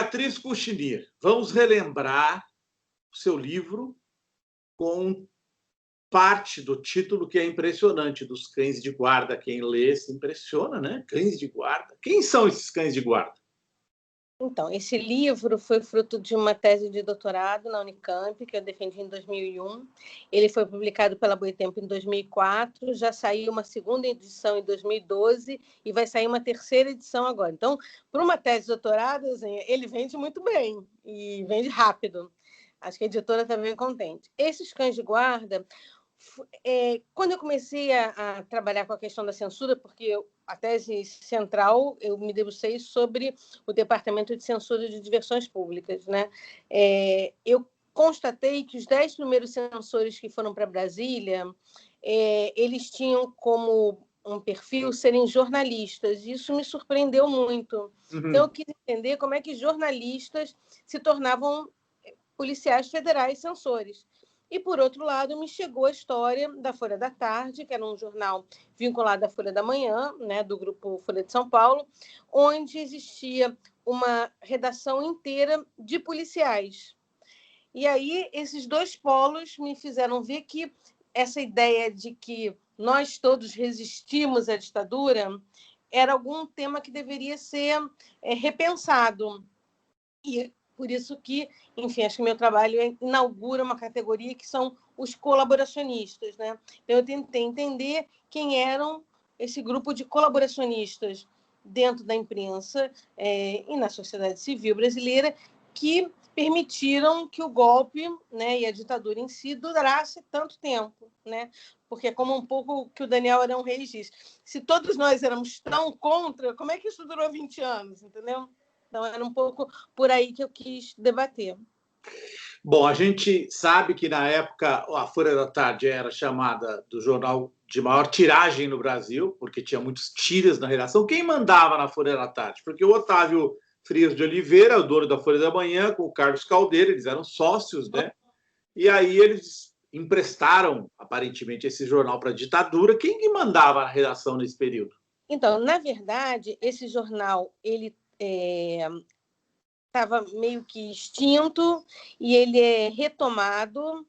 Beatriz Cuchinir, vamos relembrar o seu livro com parte do título que é impressionante, dos cães de guarda. Quem lê se impressiona, né? Cães de guarda. Quem são esses cães de guarda? Então, esse livro foi fruto de uma tese de doutorado na Unicamp, que eu defendi em 2001. Ele foi publicado pela Boitempo em 2004, já saiu uma segunda edição em 2012 e vai sair uma terceira edição agora. Então, para uma tese de doutorado, assim, ele vende muito bem e vende rápido. Acho que a editora está bem contente. Esses cães de guarda, quando eu comecei a trabalhar com a questão da censura, porque a tese central eu me debrucei sobre o Departamento de Censura de Diversões Públicas, né? Eu constatei que os 10 primeiros censores que foram para Brasília, eles tinham como um perfil serem jornalistas, e isso me surpreendeu muito. Então, eu quis entender como é que jornalistas se tornavam policiais federais censores. E, por outro lado, me chegou a história da Folha da Tarde, que era um jornal vinculado à Folha da Manhã, né, do grupo Folha de São Paulo, onde existia uma redação inteira de policiais. E aí, esses dois polos me fizeram ver que essa ideia de que nós todos resistimos à ditadura era algum tema que deveria ser repensado. E por isso que, enfim, acho que meu trabalho inaugura uma categoria que são os colaboracionistas, né? Então, eu tentei entender quem eram esse grupo de colaboracionistas dentro da imprensa e na sociedade civil brasileira que permitiram que o golpe, né, e a ditadura em si durasse tanto tempo, né? Porque, como um pouco que o Daniel Arão Reis diz, se todos nós éramos tão contra, como é que isso durou 20 anos, entendeu? Então, era um pouco por aí que eu quis debater. Bom, a gente sabe que, na época, a Folha da Tarde era chamada do jornal de maior tiragem no Brasil, porque tinha muitos tiras na redação. Quem mandava na Folha da Tarde? Porque o Otávio Frias de Oliveira, o dono da Folha da Manhã, com o Carlos Caldeira, eles eram sócios, né? E aí eles emprestaram, aparentemente, esse jornal para a ditadura. Quem que mandava na redação nesse período? Então, na verdade, esse jornal ele estava meio que extinto e ele é retomado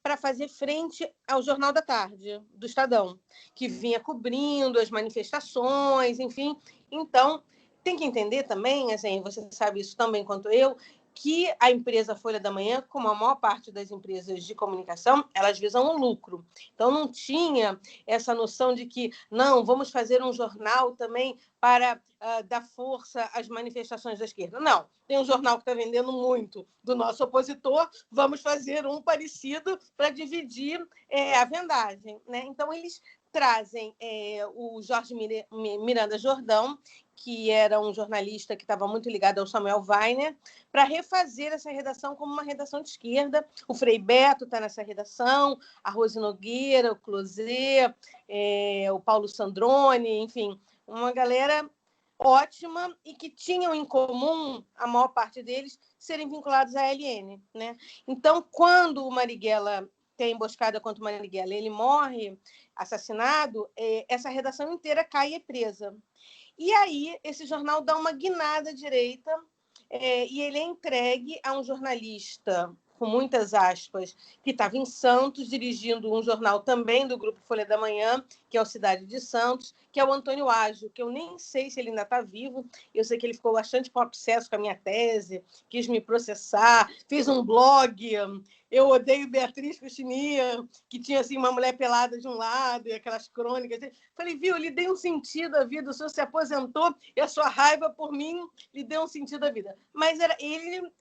para fazer frente ao Jornal da Tarde, do Estadão, que vinha cobrindo as manifestações, enfim. Então, tem que entender também, assim, você sabe isso tão bem quanto eu, que a empresa Folha da Manhã, como a maior parte das empresas de comunicação, elas visam o lucro. Então, não tinha essa noção de que, não, vamos fazer um jornal também para dar força às manifestações da esquerda. Não, tem um jornal que está vendendo muito do nosso opositor, vamos fazer um parecido para dividir a vendagem, né? Então, eles trazem o Jorge Miranda Jordão, que era um jornalista que estava muito ligado ao Samuel Weiner, para refazer essa redação como uma redação de esquerda. O Frei Beto está nessa redação, a Rose Nogueira, o Closet, o Paulo Sandrone, enfim, uma galera ótima e que tinham em comum, a maior parte deles, serem vinculados à ALN, né? Então, quando o Marighella tem emboscada contra o Marighella, ele morre assassinado, essa redação inteira cai e é presa. E aí, esse jornal dá uma guinada à direita e ele é entregue a um jornalista, com muitas aspas, que estava em Santos, dirigindo um jornal também do Grupo Folha da Manhã, que é o Cidade de Santos, que é o Antônio Ágio, que eu nem sei se ele ainda está vivo. Eu sei que ele ficou bastante processo com a minha tese, quis me processar, fez um blog, Eu Odeio Beatriz Cuchinir, que tinha assim, uma mulher pelada de um lado e aquelas crônicas. Falei, viu, lhe dei um sentido à vida, o senhor se aposentou e a sua raiva por mim lhe deu um sentido à vida. Mas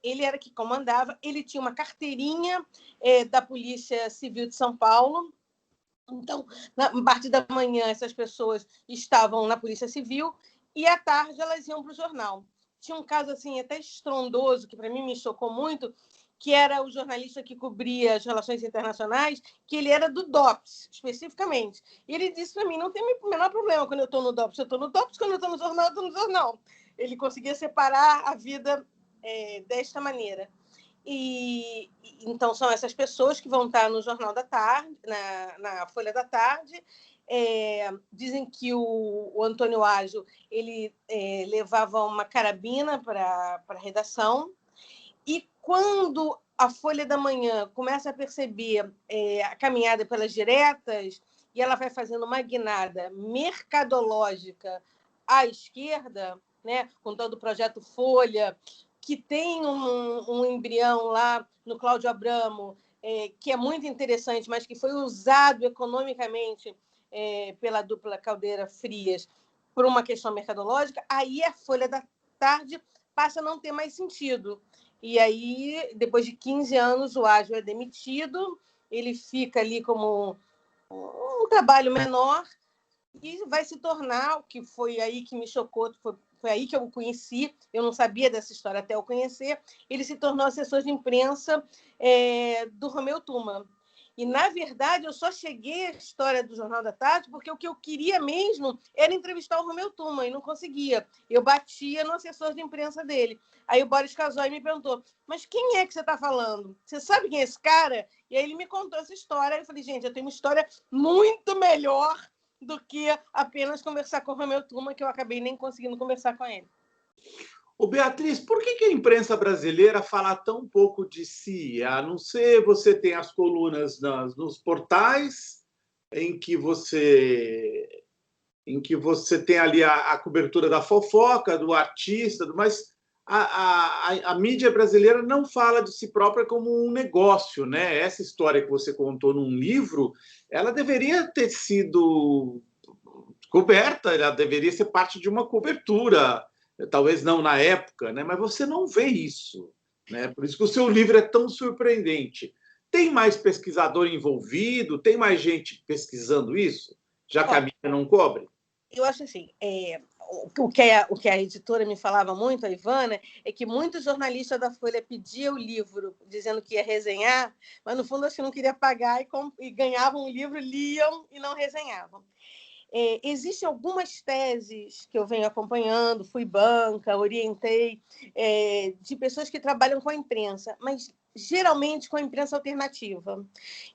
ele era que comandava, ele tinha uma carteirinha da Polícia Civil de São Paulo. Então, na parte da manhã, essas pessoas estavam na Polícia Civil e, à tarde, elas iam para o jornal. Tinha um caso assim até estrondoso, que para mim me chocou muito, que era o jornalista que cobria as relações internacionais, que ele era do DOPS, especificamente. E ele disse para mim, não tem o menor problema quando eu estou no DOPS. Eu estou no DOPS, quando eu estou no jornal, eu estou no jornal. Ele conseguia separar a vida desta maneira. Então, são essas pessoas que vão estar no Jornal da Tarde, na Folha da Tarde, Dizem que o Antônio Ágio ele levava uma carabina para a redação, e quando a Folha da Manhã começa a perceber a caminhada pelas diretas, e ela vai fazendo uma guinada mercadológica à esquerda, né, com todo o projeto Folha, que tem um embrião lá no Cláudio Abramo, que é muito interessante, mas que foi usado economicamente pela dupla Caldeira Frias por uma questão mercadológica, aí a Folha da Tarde passa a não ter mais sentido. E aí, depois de 15 anos, o Ágio é demitido, ele fica ali como um trabalho menor e vai se tornar, o que foi aí que me chocou, foi aí que eu o conheci, eu não sabia dessa história até eu conhecer, ele se tornou assessor de imprensa do Romeu Tuma. E, na verdade, eu só cheguei à história do Jornal da Tarde porque o que eu queria mesmo era entrevistar o Romeu Tuma, e não conseguia. Eu batia no assessor de imprensa dele. Aí o Boris Casoy me perguntou, mas quem é que você está falando? Você sabe quem é esse cara? E aí ele me contou essa história. Eu falei, gente, eu tenho uma história muito melhor do que apenas conversar com o Romeu Tuma, que eu acabei nem conseguindo conversar com ele. Ô, Beatriz, por que a imprensa brasileira fala tão pouco de si? A não ser você tem as colunas nos portais em que você tem ali a cobertura da fofoca, do artista, mas a mídia brasileira não fala de si própria como um negócio, né? Essa história que você contou num livro, ela deveria ter sido coberta, ela deveria ser parte de uma cobertura, talvez não na época, né? Mas você não vê isso, né? Por isso que o seu livro é tão surpreendente. Tem mais pesquisador envolvido? Tem mais gente pesquisando isso? Já que a mídia não cobre? Eu acho assim, o que a editora me falava muito, a Ivana, é que muitos jornalistas da Folha pediam o livro dizendo que ia resenhar, mas no fundo acho que não queria pagar e ganhavam o livro, liam e não resenhavam. Existem algumas teses que eu venho acompanhando, fui banca, orientei, de pessoas que trabalham com a imprensa, mas geralmente com a imprensa alternativa.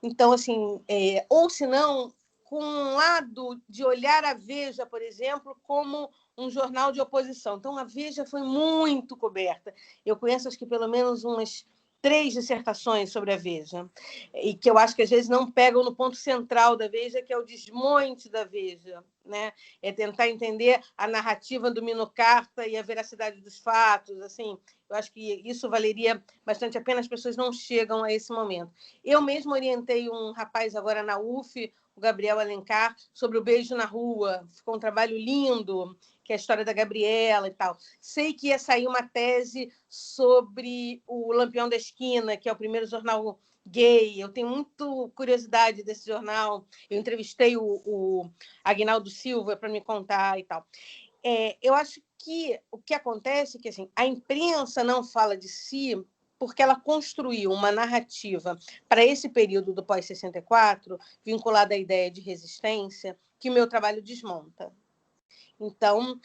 Então, assim, ou se não, com um lado de olhar a Veja, por exemplo, como um jornal de oposição. Então, a Veja foi muito coberta. Eu conheço, acho que pelo menos umas 3 dissertações sobre a Veja, e que eu acho que às vezes não pegam no ponto central da Veja, que é o desmonte da Veja, né? É tentar entender a narrativa do Mino Carta e a veracidade dos fatos, assim. Eu acho que isso valeria bastante a pena, as pessoas não chegam a esse momento. Eu mesmo orientei um rapaz agora na UF, o Gabriel Alencar, sobre o beijo na rua. Ficou um trabalho lindo, que é a história da Gabriela e tal. Sei que ia sair uma tese sobre o Lampião da Esquina, que é o primeiro jornal gay. Eu tenho muita curiosidade desse jornal. Eu entrevistei o Aguinaldo Silva para me contar e tal. Eu acho que o que acontece é que assim, a imprensa não fala de si porque ela construiu uma narrativa para esse período do pós-64, vinculada à ideia de resistência, que o meu trabalho desmonta. Então,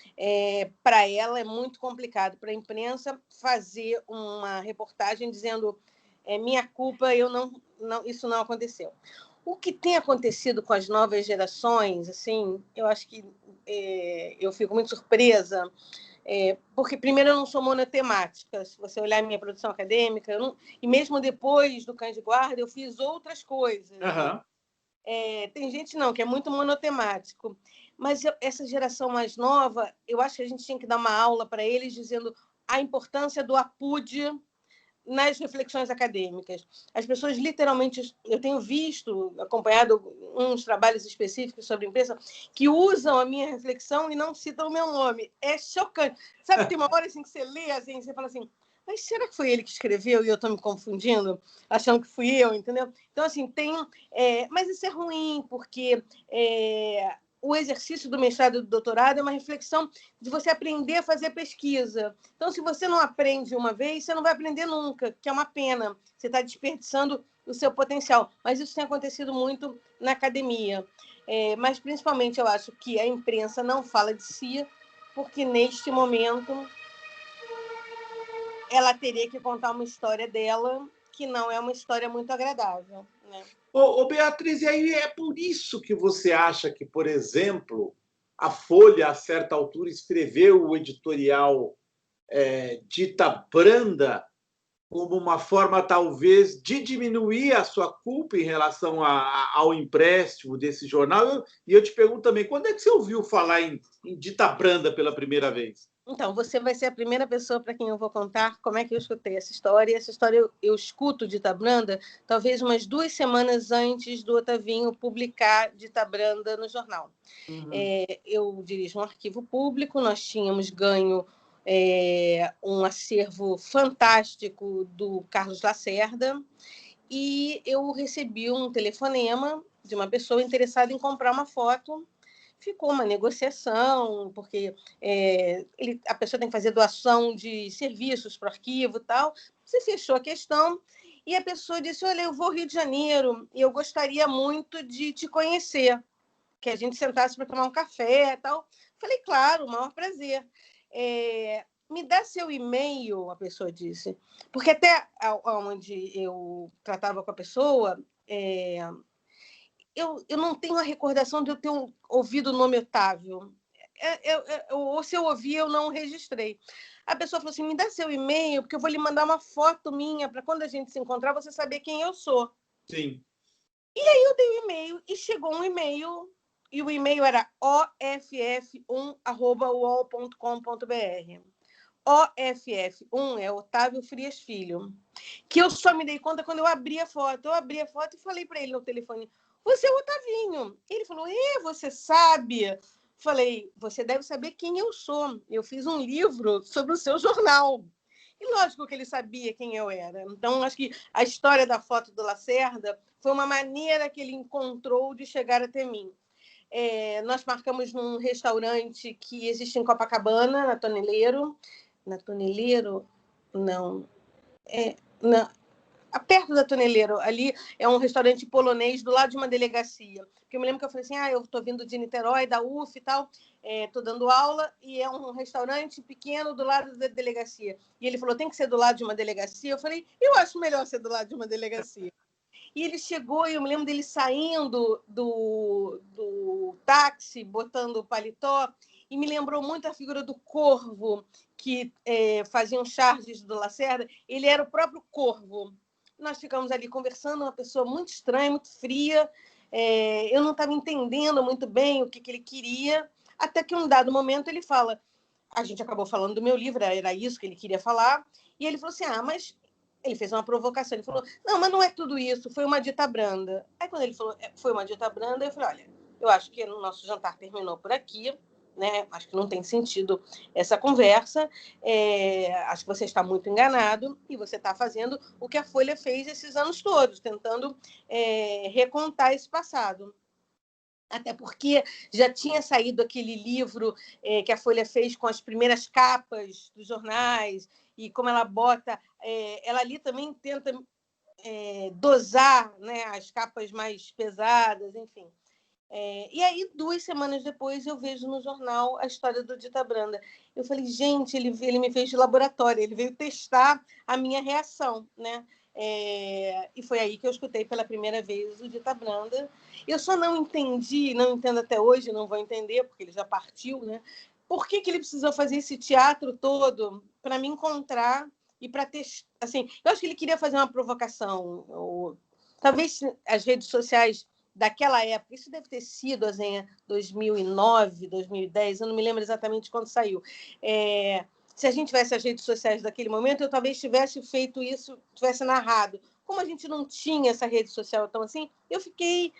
para ela é muito complicado, para a imprensa, fazer uma reportagem dizendo minha culpa, isso não aconteceu. O que tem acontecido com as novas gerações, assim, eu acho que eu fico muito surpresa, porque, primeiro, eu não sou monotemática. Se você olhar a minha produção acadêmica, e mesmo depois do Cães de Guarda, eu fiz outras coisas. Uhum. Tem gente não, que é muito monotemático. Mas essa geração mais nova, eu acho que a gente tinha que dar uma aula para eles dizendo a importância do APUD nas reflexões acadêmicas. As pessoas, literalmente, eu tenho visto, acompanhado uns trabalhos específicos sobre imprensa, que usam a minha reflexão e não citam o meu nome. É chocante. Sabe, tem uma hora assim, que você lê, assim, você fala assim, mas será que foi ele que escreveu e eu estou me confundindo, achando que fui eu, entendeu? Então, assim, mas isso é ruim, porque o exercício do mestrado e do doutorado é uma reflexão de você aprender a fazer pesquisa. Então, se você não aprende uma vez, você não vai aprender nunca, que é uma pena. Você está desperdiçando o seu potencial. Mas isso tem acontecido muito na academia. Mas, principalmente, eu acho que a imprensa não fala de si, porque, neste momento, ela teria que contar uma história dela que não é uma história muito agradável, né? Beatriz, e aí é por isso que você acha que, por exemplo, a Folha, a certa altura, escreveu o editorial Dita Branda como uma forma, talvez, de diminuir a sua culpa em relação ao empréstimo desse jornal? E eu te pergunto também, quando é que você ouviu falar em Dita Branda pela primeira vez? Então, você vai ser a primeira pessoa para quem eu vou contar como é que eu escutei essa história. E essa história eu escuto Dita Branda talvez umas 2 semanas antes do Otavinho publicar Dita Branda no jornal. Eu dirijo um arquivo público, nós tínhamos ganho um acervo fantástico do Carlos Lacerda, e eu recebi um telefonema de uma pessoa interessada em comprar uma foto. Ficou uma negociação, porque a pessoa tem que fazer doação de serviços para o arquivo e tal. Você fechou a questão e a pessoa disse, olha, eu vou ao Rio de Janeiro e eu gostaria muito de te conhecer, que a gente sentasse para tomar um café e tal. Falei, claro, o maior prazer. Me dá seu e-mail, a pessoa disse, porque até onde eu tratava com a pessoa, eu não tenho a recordação de eu ter ouvido o nome Otávio. Ou se eu ouvi, eu não registrei. A pessoa falou assim, me dá seu e-mail, porque eu vou lhe mandar uma foto minha, para quando a gente se encontrar, você saber quem eu sou. Sim. E aí eu dei o e-mail, e chegou um e-mail, e o e-mail era off1@uol.com.br. OFF1 é Otávio Frias Filho, que eu só me dei conta quando eu abri a foto. Eu abri a foto e falei para ele no telefone, você é o Otavinho. Ele falou, você sabe? Falei, você deve saber quem eu sou. Eu fiz um livro sobre o seu jornal. E lógico que ele sabia quem eu era. Então, acho que a história da foto do Lacerda foi uma maneira que ele encontrou de chegar até mim. Nós marcamos num restaurante que existe em Copacabana, na Toneleiro. Na Toneleiro? Não. Não. Perto da Toneleiro, ali é um restaurante polonês do lado de uma delegacia. Porque eu me lembro que eu falei assim, eu estou vindo de Niterói, da UF e tal, estou dando aula, e é um restaurante pequeno do lado da delegacia. E ele falou, tem que ser do lado de uma delegacia? Eu falei, eu acho melhor ser do lado de uma delegacia. E ele chegou, e eu me lembro dele saindo do táxi, botando o paletó, e me lembrou muito a figura do Corvo, que fazia um charges do Lacerda. Ele era o próprio Corvo. Nós ficamos ali conversando, uma pessoa muito estranha, muito fria. Eu não estava entendendo muito bem o que ele queria, até que, em um dado momento, ele fala... A gente acabou falando do meu livro, era isso que ele queria falar, e ele falou assim, mas... Ele fez uma provocação, ele falou, não, mas não é tudo isso, foi uma dita branda. Aí, quando ele falou, foi uma dita branda, eu falei, olha, eu acho que o nosso jantar terminou por aqui, né? Acho que não tem sentido essa conversa, acho que você está muito enganado e você está fazendo o que a Folha fez esses anos todos, tentando recontar esse passado. Até porque já tinha saído aquele livro que a Folha fez com as primeiras capas dos jornais, e como ela bota... ela ali também tenta dosar, né, as capas mais pesadas, enfim. E aí, 2 semanas depois, eu vejo no jornal a história do Dita Branda. Eu falei, gente, ele me fez de laboratório, ele veio testar a minha reação, né? E foi aí que eu escutei pela primeira vez o Dita Branda. Eu só não entendi, não entendo até hoje, não vou entender, porque ele já partiu, né? Por que ele precisou fazer esse teatro todo para me encontrar e para testar? Assim, eu acho que ele queria fazer uma provocação. Talvez as redes sociais daquela época, isso deve ter sido assim, 2009, 2010, eu não me lembro exatamente quando saiu. Se a gente tivesse as redes sociais daquele momento, eu talvez tivesse feito isso, tivesse narrado. Como a gente não tinha essa rede social tão assim, eu fiquei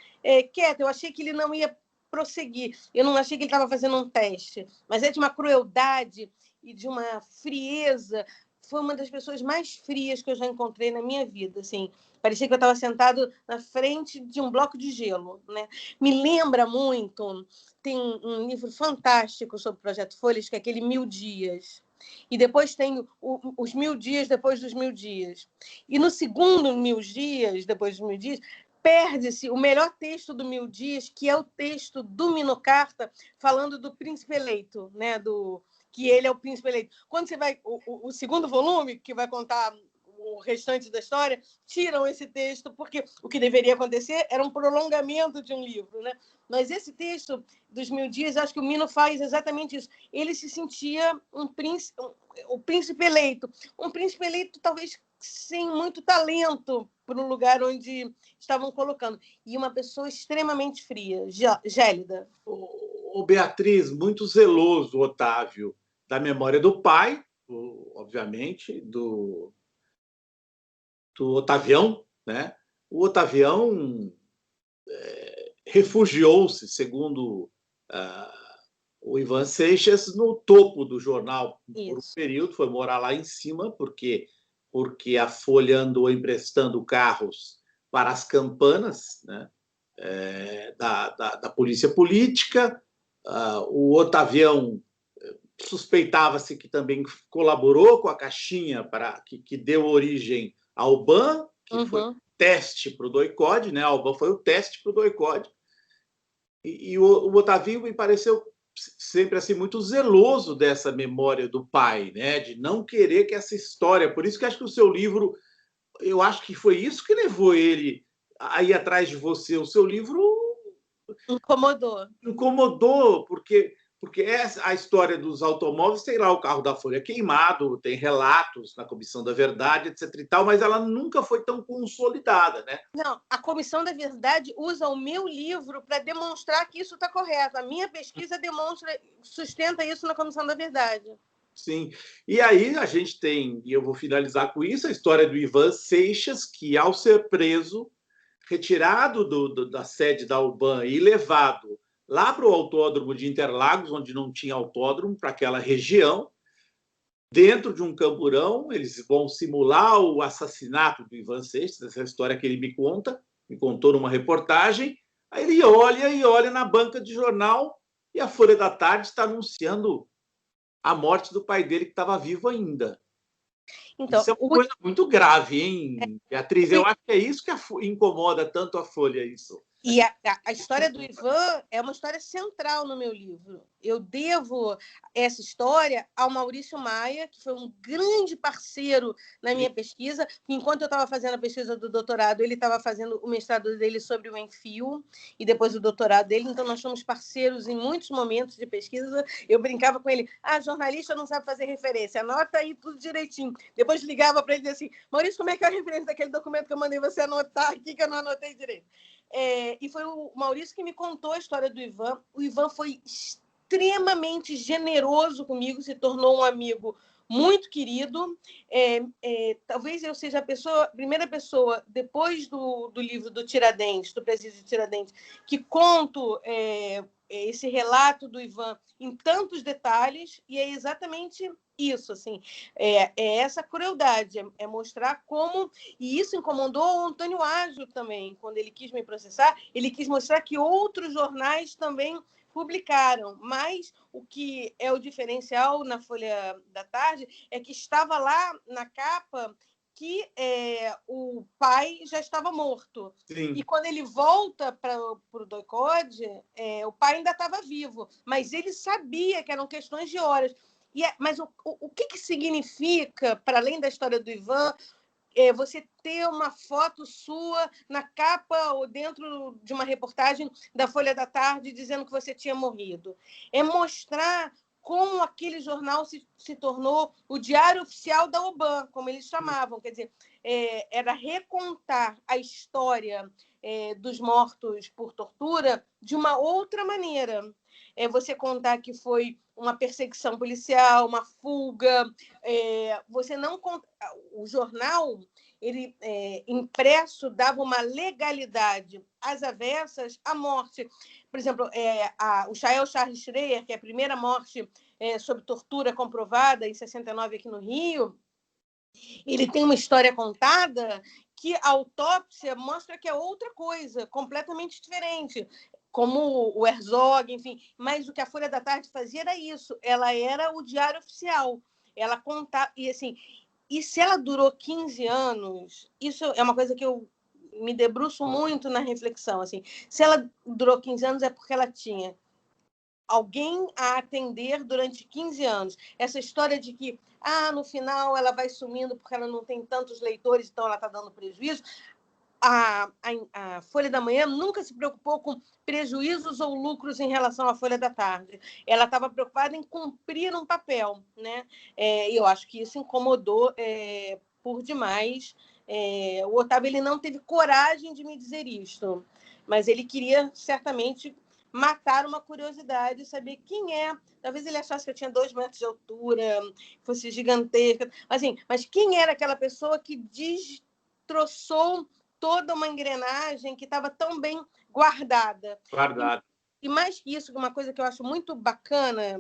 quieta, eu achei que ele não ia prosseguir, eu não achei que ele estava fazendo um teste, mas é de uma crueldade e de uma frieza. Foi uma das pessoas mais frias que eu já encontrei na minha vida, assim. Parecia que eu estava sentado na frente de um bloco de gelo, né? Me lembra muito, tem um livro fantástico sobre o Projeto Folhas, que é aquele 1000 Dias. E depois tem os 1000 Dias depois dos 1000 Dias. E no segundo 1000 Dias, depois dos 1000 Dias, perde-se o melhor texto do 1000 Dias, que é o texto do Minocarta, falando do príncipe eleito, né? Que ele é o príncipe eleito. Quando você vai... O segundo volume, que vai contar o restante da história, tiram esse texto, porque o que deveria acontecer era um prolongamento de um livro, né? Mas esse texto dos 1000 Dias, acho que o Mino faz exatamente isso. Ele se sentia o príncipe eleito. Um príncipe eleito, talvez, sem muito talento para o lugar onde estavam colocando. E uma pessoa extremamente fria, gélida. O Beatriz, muito zeloso, Otávio, da memória do pai, obviamente, do Otavião, né? O Otavião refugiou-se, segundo o Ivan Seixas, no topo do jornal por um período, foi morar lá em cima, porque a Folha andou emprestando carros para as campanas, né? Da polícia política. O Otavião suspeitava-se que também colaborou com a caixinha que deu origem ao BAN, que foi teste para o doicode, né? A Alban foi o teste para o doicode. E o Otavião me pareceu sempre assim muito zeloso dessa memória do pai, né? De não querer que essa história. Por isso que acho que o seu livro, eu acho que foi isso que levou ele a ir atrás de você. O seu livro incomodou, porque a história dos automóveis tem lá o carro da Folha queimado, tem relatos na Comissão da Verdade, etc. e tal, mas ela nunca foi tão consolidada, né? Não, a Comissão da Verdade usa o meu livro para demonstrar que isso está correto. A minha pesquisa sustenta isso na Comissão da Verdade. Sim. E aí a gente tem, e eu vou finalizar com isso, a história do Ivan Seixas, que ao ser preso, retirado da sede da UBAN e levado lá para o autódromo de Interlagos, onde não tinha autódromo, para aquela região, dentro de um camburão, eles vão simular o assassinato do Ivan Seixas, essa história que ele me contou numa reportagem. Aí ele olha na banca de jornal e a Folha da Tarde está anunciando a morte do pai dele, que estava vivo ainda. Então, isso é uma coisa muito grave, hein, Beatriz? Eu acho que é isso que incomoda tanto a Folha, isso. E a história do Ivan é uma história central no meu livro. Eu devo essa história ao Maurício Maia, que foi um grande parceiro na minha pesquisa. Enquanto eu estava fazendo a pesquisa do doutorado, ele estava fazendo o mestrado dele sobre o Enfio e depois o doutorado dele. Então, nós somos parceiros em muitos momentos de pesquisa. Eu brincava com ele, jornalista não sabe fazer referência, anota aí tudo direitinho. Depois ligava para ele e dizia assim, Maurício, como é que é a referência daquele documento que eu mandei você anotar aqui, que eu não anotei direito? E foi o Maurício que me contou a história do Ivan. O Ivan foi extremamente generoso comigo, se tornou um amigo muito querido. Talvez eu seja a primeira pessoa, depois do livro do Tiradentes, do Presídio de Tiradentes, que conto esse relato do Ivan em tantos detalhes, e é exatamente isso, assim, essa crueldade, é mostrar como, e isso incomodou o Antônio Ágio também, quando ele quis me processar, ele quis mostrar que outros jornais também publicaram, mas o que é o diferencial na Folha da Tarde é que estava lá na capa que o pai já estava morto. Sim. E quando ele volta para o doicode, o pai ainda estava vivo, mas ele sabia que eram questões de horas. Mas o que significa, para além da história do Ivan, você ter uma foto sua na capa ou dentro de uma reportagem da Folha da Tarde dizendo que você tinha morrido? É mostrar como aquele jornal se tornou o diário oficial da UBAN, como eles chamavam. Quer dizer, era recontar a história dos mortos por tortura de uma outra maneira. Você contar que foi uma perseguição policial, uma fuga. Você não conta... O jornal, ele impresso, dava uma legalidade às avessas à morte. Por exemplo, o Shael Charles Schreier, que é a primeira morte sob tortura comprovada em 69 aqui no Rio, ele tem uma história contada que a autópsia mostra que é outra coisa, completamente diferente, como o Herzog, enfim. Mas o que a Folha da Tarde fazia era isso, ela era o diário oficial. Ela contava, e assim, e se ela durou 15 anos, isso é uma coisa que eu me debruço muito na reflexão, assim, se ela durou 15 anos é porque ela tinha alguém a atender durante 15 anos. Essa história de que, no final ela vai sumindo porque ela não tem tantos leitores, então ela está dando prejuízo. A Folha da Manhã nunca se preocupou com prejuízos ou lucros em relação à Folha da Tarde. Ela estava preocupada em cumprir um papel, né? E eu acho que isso incomodou por demais. O Otávio ele não teve coragem de me dizer isto, mas ele queria certamente matar uma curiosidade, saber quem é. Talvez ele achasse que eu tinha 2 metros de altura, fosse gigantesca. Assim, mas quem era aquela pessoa que destroçou toda uma engrenagem que estava tão bem guardada. Guardado. E mais que isso, uma coisa que eu acho muito bacana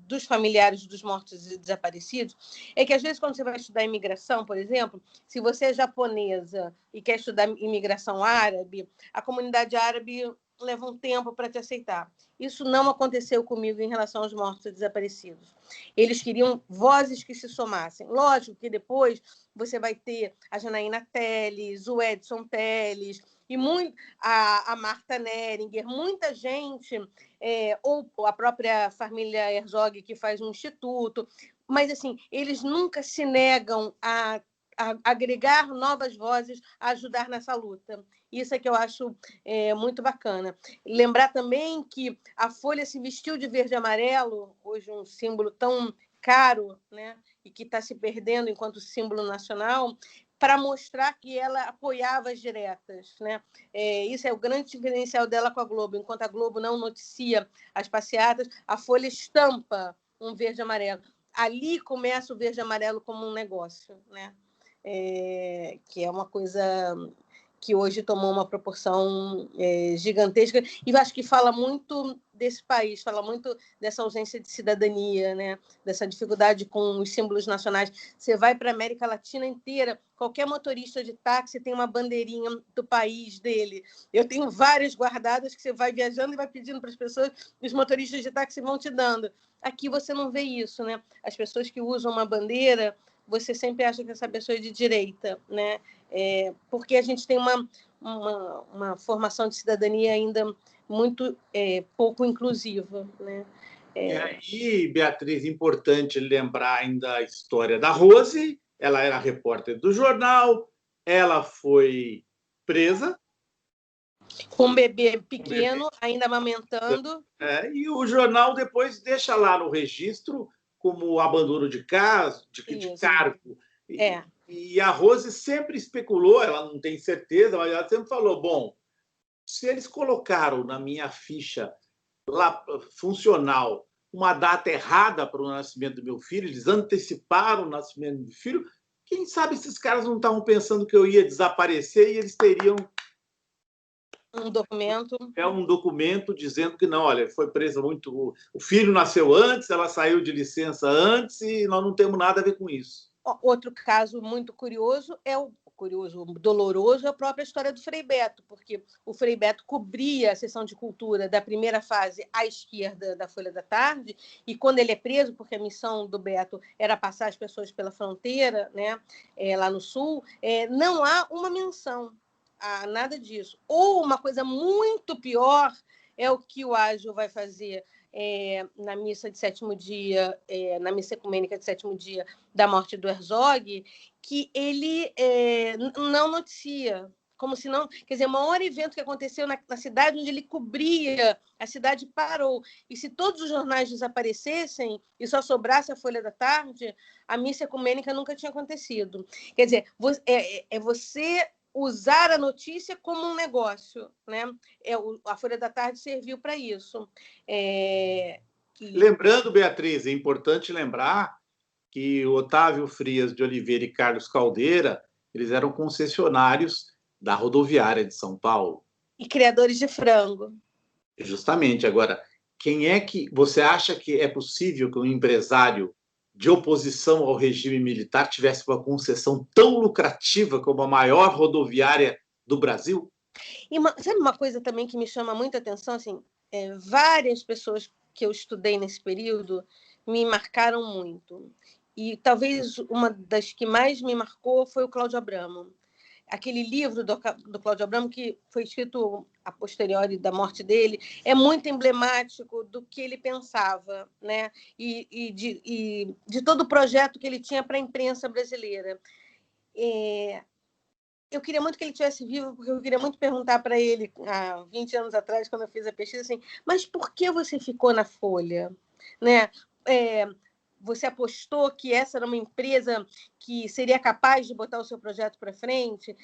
dos familiares dos mortos e desaparecidos é que, às vezes, quando você vai estudar imigração, por exemplo, se você é japonesa e quer estudar imigração árabe, a comunidade árabe leva um tempo para te aceitar. Isso não aconteceu comigo em relação aos mortos e desaparecidos. Eles queriam vozes que se somassem. Lógico que depois você vai ter a Janaína Telles, o Edson Telles, e a Marta Neringer, muita gente, ou a própria família Herzog, que faz um instituto, mas assim, eles nunca se negam a agregar novas vozes, a ajudar nessa luta. Isso é que eu acho muito bacana. Lembrar também que a Folha se vestiu de verde e amarelo, hoje um símbolo tão caro, né, e que está se perdendo enquanto símbolo nacional, para mostrar que ela apoiava as diretas, né? Isso é o grande diferencial dela com a Globo. Enquanto a Globo não noticia as passeatas, a Folha estampa um verde e amarelo. Ali começa o verde e amarelo como um negócio, né? Que é uma coisa que hoje tomou uma proporção gigantesca, e eu acho que fala muito desse país, fala muito dessa ausência de cidadania, né? Dessa dificuldade com os símbolos nacionais. Você vai para a América Latina inteira, qualquer motorista de táxi tem uma bandeirinha do país dele. Eu tenho várias guardadas que você vai viajando e vai pedindo para as pessoas, e os motoristas de táxi vão te dando. Aqui você não vê isso, né? As pessoas que usam uma bandeira, você sempre acha que essa pessoa é de direita, né? Porque a gente tem uma formação de cidadania ainda muito pouco inclusiva, né? E aí, Beatriz, importante lembrar ainda a história da Rose. Ela era repórter do jornal, ela foi presa. Com um bebê pequeno, ainda amamentando. E o jornal depois deixa lá no registro como abandono de caso, de cargo. E a Rose sempre especulou, ela não tem certeza, mas ela sempre falou, bom, se eles colocaram na minha ficha lá, funcional, uma data errada para o nascimento do meu filho, eles anteciparam o nascimento do meu filho, quem sabe esses caras não estavam pensando que eu ia desaparecer e eles teriam um documento. Um documento dizendo que não, olha, foi presa muito. O filho nasceu antes, ela saiu de licença antes e nós não temos nada a ver com isso. Outro caso muito curioso, doloroso, é a própria história do Frei Beto, porque o Frei Beto cobria a sessão de cultura da primeira fase à esquerda da Folha da Tarde, e quando ele é preso, porque a missão do Beto era passar as pessoas pela fronteira, né, lá no Sul, não há uma menção a nada disso. Ou uma coisa muito pior é o que o Ágil vai fazer na missa de sétimo dia, na missa ecumênica de sétimo dia da morte do Herzog, que ele não noticia, como se não... Quer dizer, o maior evento que aconteceu na cidade, onde ele cobria, a cidade parou. E se todos os jornais desaparecessem e só sobrasse a Folha da Tarde, a missa ecumênica nunca tinha acontecido. Quer dizer, você usar a notícia como um negócio, né? A Folha da Tarde serviu para isso. Lembrando, Beatriz, é importante lembrar que o Otávio Frias de Oliveira e Carlos Caldeira, eles eram concessionários da rodoviária de São Paulo. E criadores de frango. Justamente. Agora, quem é que você acha que é possível que um empresário de oposição ao regime militar tivesse uma concessão tão lucrativa como a maior rodoviária do Brasil? E sabe uma coisa também que me chama muita atenção? Assim, várias pessoas que eu estudei nesse período me marcaram muito. E talvez uma das que mais me marcou foi o Cláudio Abramo. aquele livro do Cláudio Abramo, que foi escrito a posteriori da morte dele, é muito emblemático do que ele pensava, né? E de todo o projeto que ele tinha para a imprensa brasileira. Eu queria muito que ele estivesse vivo, porque eu queria muito perguntar para ele, há 20 anos atrás, quando eu fiz a pesquisa, assim, mas por que você ficou na Folha? Né? Você apostou que essa era uma empresa que seria capaz de botar o seu projeto para frente?